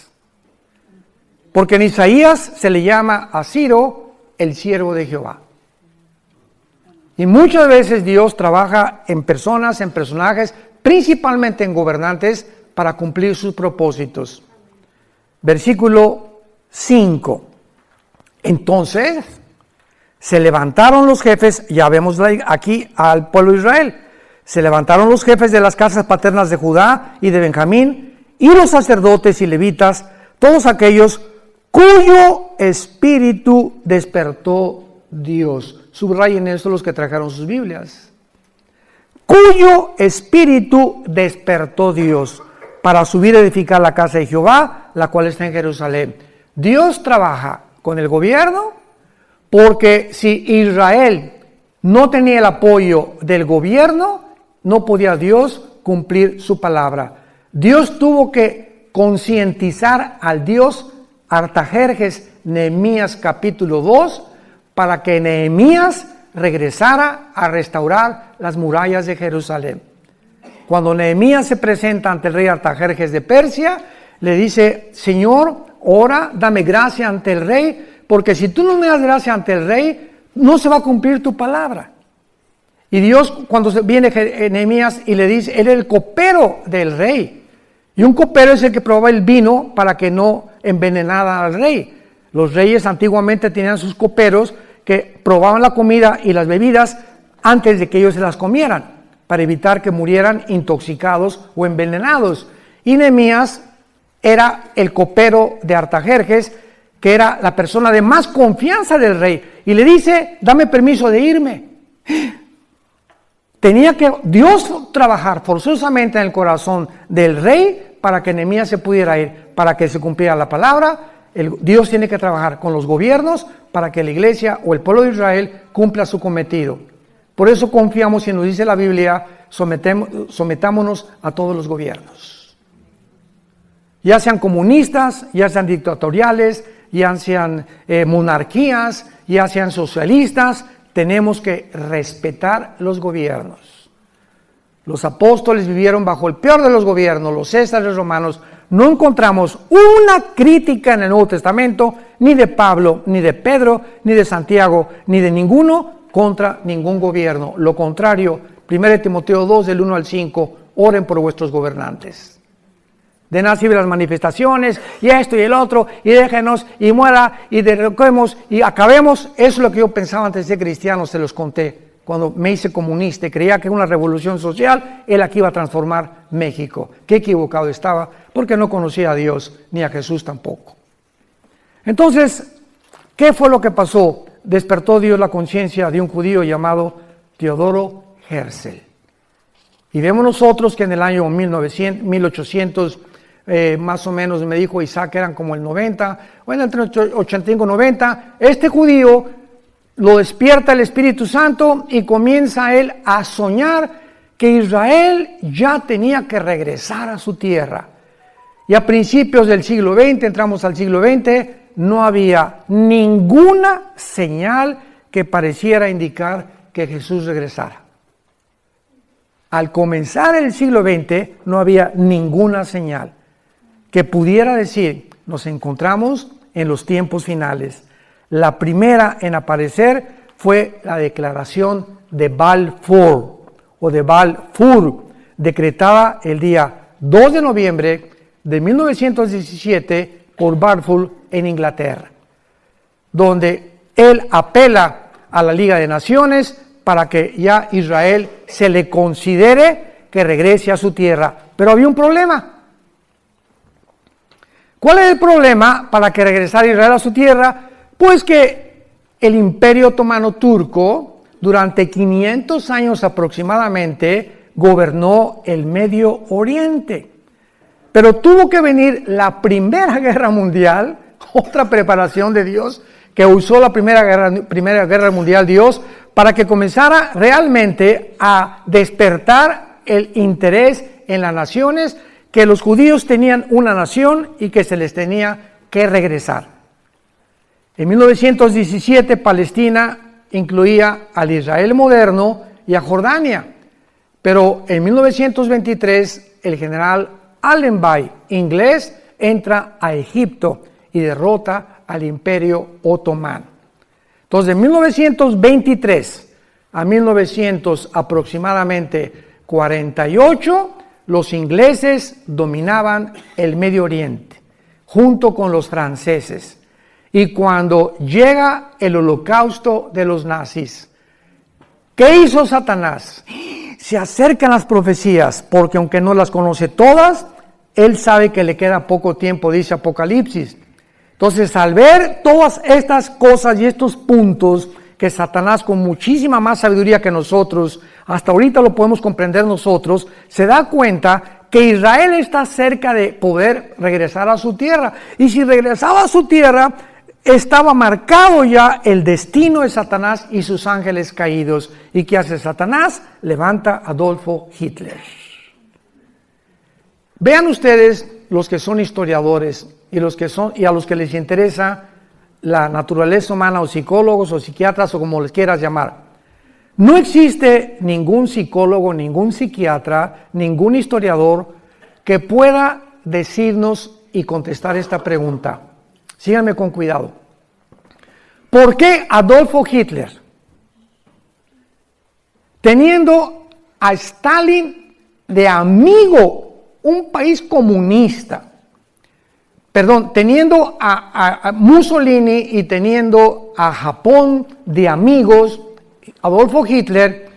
Porque en Isaías se le llama a Ciro el siervo de Jehová. Y muchas veces Dios trabaja en personas, en personajes, principalmente en gobernantes, para cumplir sus propósitos. Versículo 5. Entonces se levantaron los jefes, ya vemos aquí al pueblo de Israel, se levantaron los jefes de las casas paternas de Judá y de Benjamín, y los sacerdotes y levitas, todos aquellos cuyo espíritu despertó Dios. Subrayen esto los que trajeron sus Biblias. Cuyo espíritu despertó Dios para subir a edificar la casa de Jehová, la cual está en Jerusalén. Dios trabaja con el gobierno, porque si Israel no tenía el apoyo del gobierno, no podía Dios cumplir su palabra. Dios tuvo que concientizar al Dios Artajerjes, Nehemías capítulo 2, para que Nehemías regresara a restaurar las murallas de Jerusalén. Cuando Nehemías se presenta ante el rey Artajerjes de Persia, le dice: Señor, ora, dame gracia ante el rey, porque si tú no me das gracia ante el rey, no se va a cumplir tu palabra. Y Dios, cuando viene Nehemías y le dice, él era el copero del rey, Y un copero es el que probaba el vino para que no envenenara al rey. Los reyes antiguamente tenían sus coperos que probaban la comida y las bebidas antes de que ellos se las comieran, para evitar que murieran intoxicados o envenenados. Y Nehemías era el copero de Artajerjes, que era la persona de más confianza del rey, y le dice: dame permiso de irme. Tenía que Dios trabajar forzosamente en el corazón del rey para que Nehemías se pudiera ir, para que se cumpliera la palabra. Dios tiene que trabajar con los gobiernos para que la iglesia o el pueblo de Israel cumpla su cometido. Por eso confiamos, y nos dice la Biblia, sometámonos a todos los gobiernos. Ya sean comunistas, ya sean dictatoriales, ya sean monarquías, ya sean socialistas, tenemos que respetar los gobiernos. Los apóstoles vivieron bajo el peor de los gobiernos, los césares romanos. No encontramos una crítica en el Nuevo Testamento, ni de Pablo, ni de Pedro, ni de Santiago, ni de ninguno contra ningún gobierno. Lo contrario, 1 Timoteo 2, del 1 al 5, oren por vuestros gobernantes. De nada sirven las manifestaciones, y esto y el otro, y déjenos, y muera, y derroquemos, y acabemos. Eso es lo que yo pensaba antes de ser cristiano, se los conté. Cuando me hice comunista y creía que una revolución social era la que iba a transformar México. Qué equivocado estaba, porque no conocía a Dios, ni a Jesús tampoco. Entonces, ¿qué fue lo que pasó? Despertó Dios la conciencia de un judío llamado Teodoro Herzl. Y vemos nosotros que en el año 1800, más o menos, me dijo Isaac, eran como el 90, bueno, entre 85 y 90, este judío lo despierta el Espíritu Santo y comienza él a soñar que Israel ya tenía que regresar a su tierra. Y a principios del siglo XX, entramos al siglo XX, no había ninguna señal que pareciera indicar que Jesús regresara. Al comenzar el siglo XX no había ninguna señal que pudiera decir: nos encontramos en los tiempos finales. La primera en aparecer fue la declaración de Balfour, o de Balfour, decretada el día 2 de noviembre de 1917 por Balfour en Inglaterra, donde él apela a la Liga de Naciones para que ya Israel se le considere que regrese a su tierra. Pero había un problema. ¿Cuál es el problema para que regresara Israel a su tierra? Pues que el Imperio Otomano Turco, durante 500 años aproximadamente, gobernó el Medio Oriente. Pero tuvo que venir la Primera Guerra Mundial, otra preparación de Dios, que usó la Primera Guerra Mundial Dios, para que comenzara realmente a despertar el interés en las naciones, que los judíos tenían una nación y que se les tenía que regresar. En 1917 Palestina incluía al Israel moderno y a Jordania, pero en 1923 el general Allenby, inglés, entra a Egipto y derrota al Imperio Otomano. Entonces, de 1923 a 1900 aproximadamente 48, los ingleses dominaban el Medio Oriente, junto con los franceses. Y cuando llega el holocausto de los nazis, ¿qué hizo Satanás? Se acercan las profecías, porque aunque no las conoce todas, él sabe que le queda poco tiempo, dice Apocalipsis. Entonces, al ver todas estas cosas y estos puntos que Satanás, con muchísima más sabiduría que nosotros, hasta ahorita lo podemos comprender nosotros, se da cuenta que Israel está cerca de poder regresar a su tierra. Y si regresaba a su tierra, estaba marcado ya el destino de Satanás y sus ángeles caídos. ¿Y qué hace Satanás? Levanta a Adolfo Hitler. Vean ustedes, los que son historiadores y a los que les interesa la naturaleza humana, o psicólogos o psiquiatras, o como les quieras llamar. No existe ningún psicólogo, ningún psiquiatra, ningún historiador que pueda decirnos y contestar esta pregunta. Síganme con cuidado. ¿Por qué Adolfo Hitler, teniendo a Stalin de amigo un país comunista, teniendo a Mussolini y teniendo a Japón de amigos, Adolfo Hitler,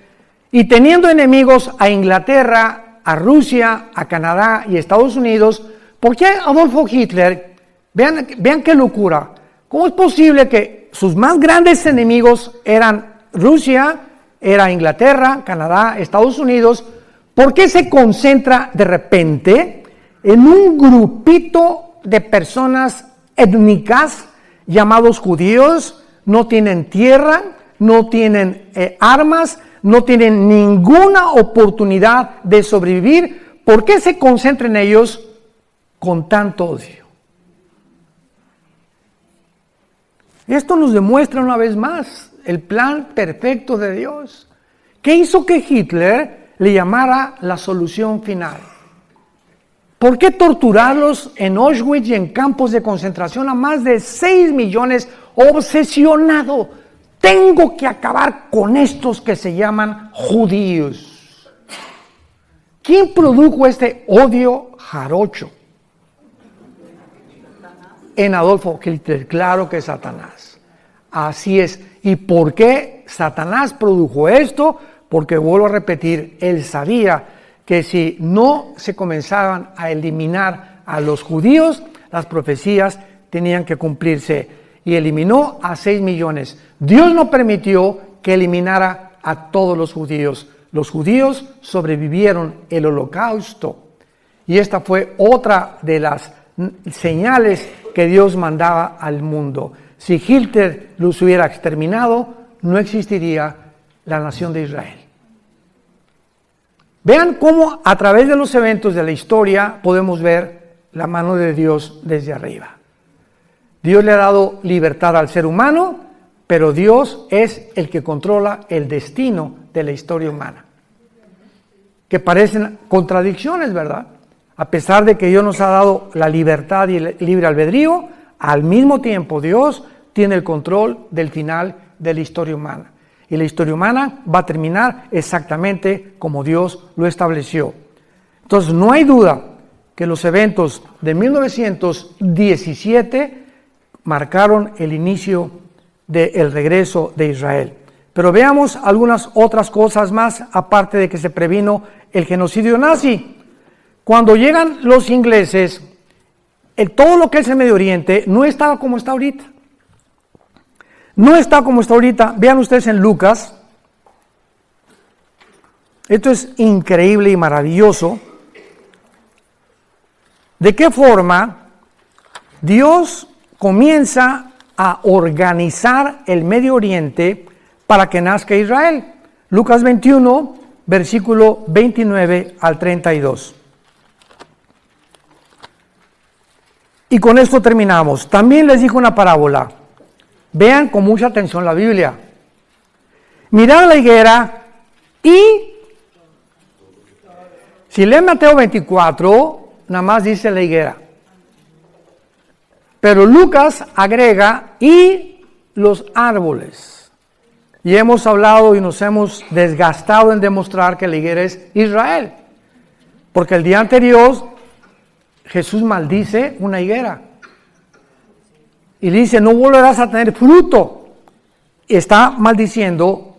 y teniendo enemigos a Inglaterra, a Rusia, a Canadá y Estados Unidos, ¿por qué Adolfo Hitler? Vean qué locura. ¿Cómo es posible que sus más grandes enemigos eran Rusia, era Inglaterra, Canadá, Estados Unidos? ¿Por qué se concentra de repente en un grupito de personas étnicas llamados judíos? No tienen tierra, no tienen armas, no tienen ninguna oportunidad de sobrevivir. ¿Por qué se concentra en ellos con tanto odio? Esto nos demuestra una vez más el plan perfecto de Dios. ¿Qué hizo que Hitler le llamara la solución final? ¿Por qué torturarlos en Auschwitz y en campos de concentración a más de 6 millones? Obsesionado. Tengo que acabar con estos que se llaman judíos. ¿Quién produjo este odio jarocho? En Adolfo Hitler, claro que Satanás. Así es. ¿Y por qué Satanás produjo esto? Porque vuelvo a repetir, él sabía que si no se comenzaban a eliminar a los judíos, las profecías tenían que cumplirse. Y eliminó a 6 millones. Dios no permitió que eliminara a todos los judíos. Los judíos sobrevivieron el holocausto. Y esta fue otra de las señales que Dios mandaba al mundo. Si Hitler los hubiera exterminado, no existiría la nación de Israel. Vean cómo a través de los eventos de la historia podemos ver la mano de Dios desde arriba. Dios le ha dado libertad al ser humano, pero Dios es el que controla el destino de la historia humana. Que parecen contradicciones, ¿verdad? A pesar de que Dios nos ha dado la libertad y el libre albedrío, al mismo tiempo Dios tiene el control del final de la historia humana. Y la historia humana va a terminar exactamente como Dios lo estableció. Entonces no hay duda que los eventos de 1917 marcaron el inicio del regreso de Israel. Pero veamos algunas otras cosas más, aparte de que se previno el genocidio nazi. Cuando llegan los ingleses, todo lo que es el Medio Oriente no estaba como está ahorita. No está como está ahorita. Vean ustedes en Lucas. Esto es increíble y maravilloso. ¿De qué forma Dios comienza a organizar el Medio Oriente para que nazca Israel? Lucas 21, versículo 29 al 32. Y con esto terminamos. También les dijo una parábola. Vean con mucha atención la Biblia. Mirad la higuera y... Si leen Mateo 24, nada más dice la higuera. Pero Lucas agrega y los árboles. Y hemos hablado y nos hemos desgastado en demostrar que la higuera es Israel. Porque el día anterior Jesús maldice una higuera. Y dice, no volverás a tener fruto. Y está maldiciendo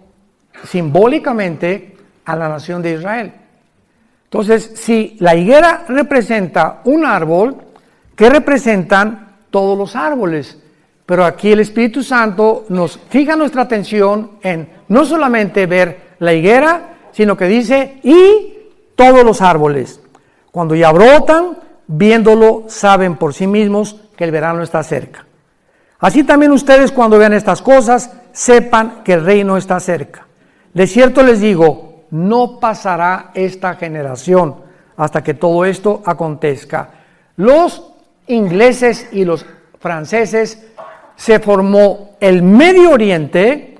simbólicamente a la nación de Israel. Entonces, si la higuera representa un árbol, ¿qué representan todos los árboles? Pero aquí el Espíritu Santo nos fija nuestra atención en no solamente ver la higuera, sino que dice, y todos los árboles. Cuando ya brotan, viéndolo, saben por sí mismos que el verano está cerca. Así también ustedes cuando vean estas cosas, sepan que el reino está cerca. De cierto les digo, no pasará esta generación hasta que todo esto acontezca. Los ingleses y los franceses se formó el Medio Oriente,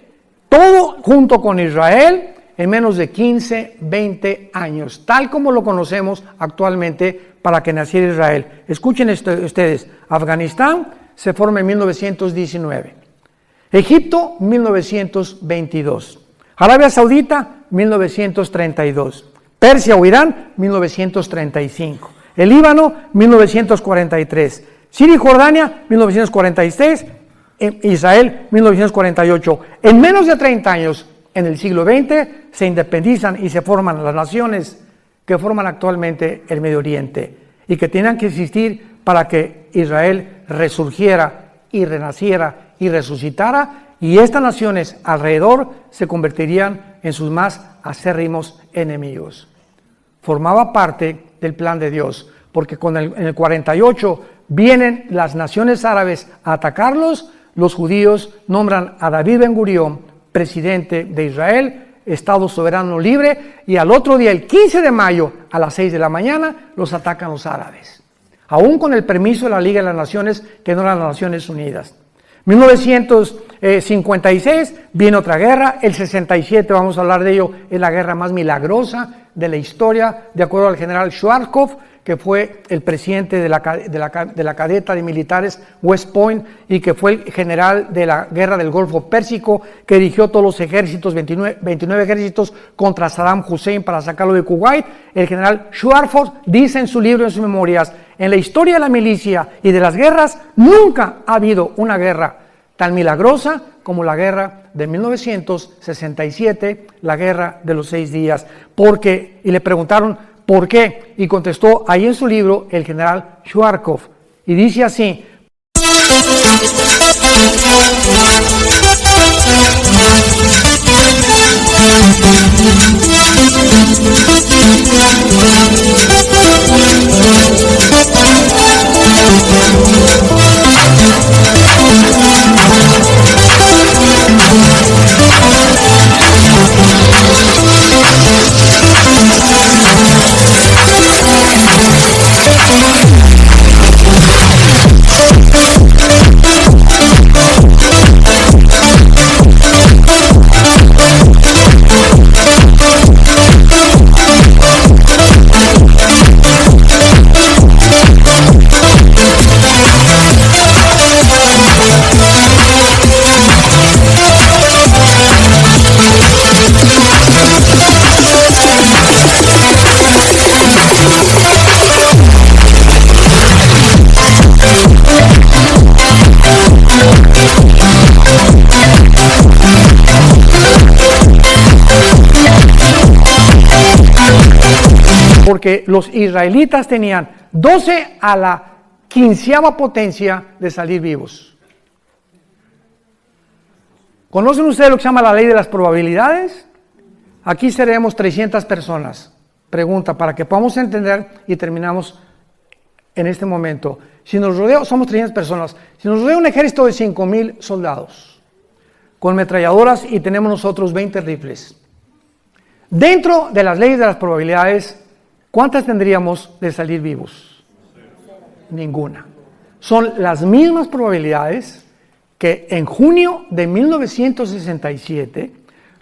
todo junto con Israel, en menos de 15, 20 años, tal como lo conocemos actualmente para que naciera Israel. Escuchen esto ustedes, Afganistán se forma en 1919, Egipto 1922, Arabia Saudita 1932, Persia o Irán, 1935. El Líbano, 1943. Siria y Jordania, 1946. Israel, 1948. En menos de 30 años, en el siglo XX, se independizan y se forman las naciones que forman actualmente el Medio Oriente y que tenían que existir para que Israel resurgiera y renaciera y resucitara, y estas naciones alrededor se convertirían en sus más acérrimos enemigos. Formaba parte del plan de Dios, porque en el 48 vienen las naciones árabes a atacarlos. Los judíos nombran a David Ben Gurión presidente de Israel, Estado soberano libre, y al otro día, el 15 de mayo, a las 6 de la mañana, los atacan los árabes, aún con el permiso de la Liga de las Naciones, que no eran las Naciones Unidas. 1956 viene otra guerra, el 67, vamos a hablar de ello, es la guerra más milagrosa de la historia, de acuerdo al general Schwarzkopf, que fue el presidente de la cadeta de militares West Point y que fue el general de la guerra del Golfo Pérsico, que dirigió todos los ejércitos, 29 ejércitos contra Saddam Hussein para sacarlo de Kuwait. El general Schwarzkopf dice en su libro, en sus memorias: en la historia de la milicia y de las guerras nunca ha habido una guerra tan milagrosa como la guerra de 1967, la guerra de los 6 días. Y le preguntaron ¿por qué? Y contestó ahí en su libro el general Schwarzkopf, y dice así: porque los israelitas tenían 12 a la 15ª potencia de salir vivos. ¿Conocen ustedes lo que se llama la ley de las probabilidades? Aquí seremos 300 personas. Pregunta, para que podamos entender y terminamos en este momento. Si nos rodea, somos 300 personas. Si nos rodea un ejército de 5,000 soldados, con metralladoras, y tenemos nosotros 20 rifles. Dentro de las leyes de las probabilidades, ¿cuántas tendríamos de salir vivos? Ninguna. Son las mismas probabilidades que en junio de 1967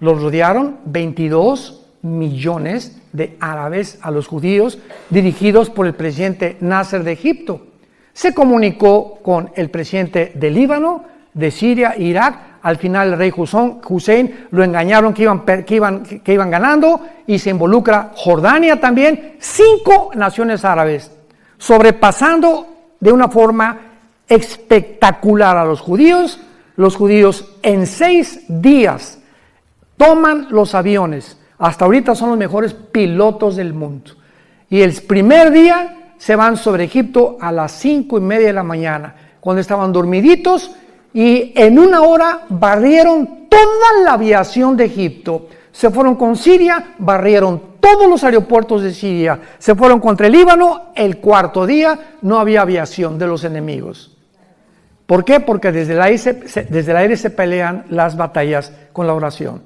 los rodearon 22 millones de árabes a los judíos, dirigidos por el presidente Nasser de Egipto. Se comunicó con el presidente de Líbano, de Siria e Irak. Al final el rey Hussein lo engañaron que iban ganando, y se involucra Jordania también, 5 naciones árabes, sobrepasando de una forma espectacular a los judíos. Los judíos en 6 días toman los aviones. Hasta ahorita son los mejores pilotos del mundo. Y el primer día se van sobre Egipto a las 5:30 de la mañana, cuando estaban dormiditos, y en 1 hora barrieron toda la aviación de Egipto. Se fueron con Siria, barrieron todos los aeropuertos de Siria. Se fueron contra el Líbano. El 4º día no había aviación de los enemigos. ¿Por qué? Porque desde el aire se pelean las batallas con la oración.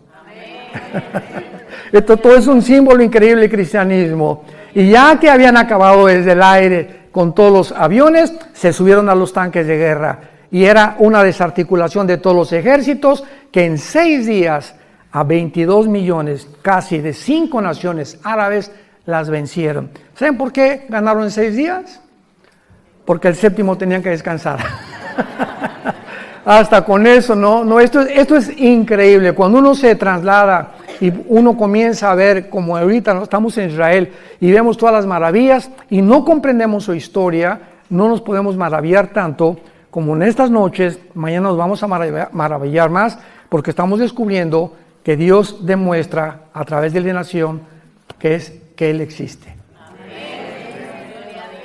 Esto todo es un símbolo increíble del cristianismo. Y ya que habían acabado desde el aire con todos los aviones, se subieron a los tanques de guerra. Y era una desarticulación de todos los ejércitos, que en 6 días a 22 millones, casi de 5 naciones árabes, las vencieron. ¿Saben por qué ganaron en 6 días? Porque el 7º tenían que descansar. Hasta con eso, esto es increíble. Cuando uno se traslada y uno comienza a ver, como ahorita ¿no? Estamos en Israel y vemos todas las maravillas y no comprendemos su historia, no nos podemos maravillar tanto como en estas noches. Mañana nos vamos a maravillar más porque estamos descubriendo que Dios demuestra a través de la nación que Él existe.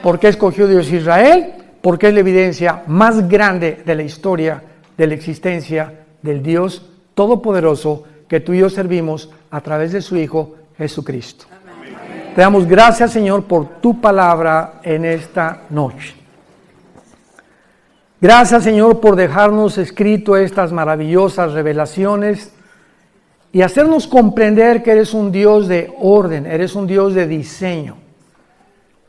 ¿Por qué escogió Dios Israel? Porque es la evidencia más grande de la historia de la existencia del Dios Todopoderoso que tú y yo servimos a través de su Hijo Jesucristo. Amén. Te damos gracias, Señor, por tu palabra en esta noche. Gracias, Señor, por dejarnos escrito estas maravillosas revelaciones y hacernos comprender que eres un Dios de orden, eres un Dios de diseño,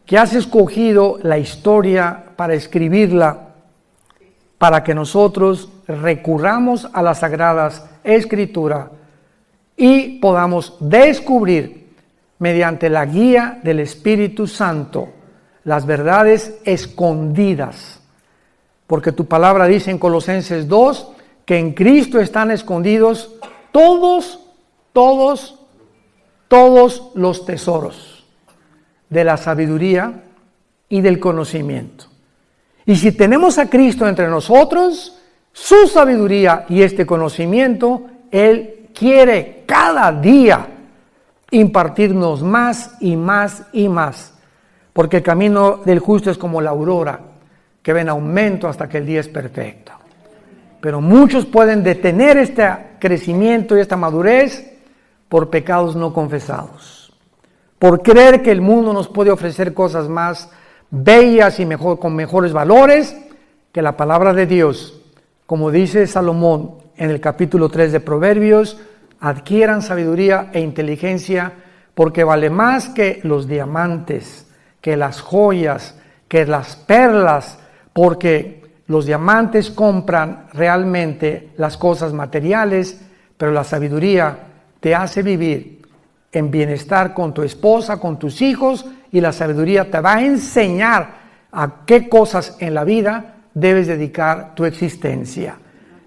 que has escogido la historia para escribirla, para que nosotros recurramos a las Sagradas Escrituras y podamos descubrir mediante la guía del Espíritu Santo las verdades escondidas. Porque tu palabra dice en Colosenses 2 que en Cristo están escondidos todos los tesoros de la sabiduría y del conocimiento. Y si tenemos a Cristo entre nosotros, su sabiduría y este conocimiento, Él quiere cada día impartirnos más y más y más. Porque el camino del justo es como la aurora, que va en aumento hasta que el día es perfecto. Pero muchos pueden detener este crecimiento y esta madurez por pecados no confesados. Por creer que el mundo nos puede ofrecer cosas más bellas y con mejores valores que la palabra de Dios. Como dice Salomón en el capítulo 3 de Proverbios, adquieran sabiduría e inteligencia porque vale más que los diamantes, que las joyas, que las perlas, porque los diamantes compran realmente las cosas materiales, pero la sabiduría te hace vivir en bienestar con tu esposa, con tus hijos, y la sabiduría te va a enseñar a qué cosas en la vida debes dedicar tu existencia.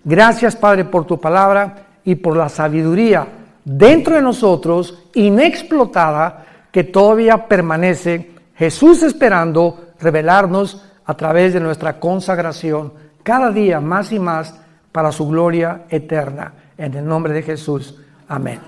Gracias, Padre, por tu palabra y por la sabiduría dentro de nosotros, inexplotada, que todavía permanece Jesús esperando revelarnos a través de nuestra consagración cada día más y más para su gloria eterna. En el nombre de Jesús. Amén.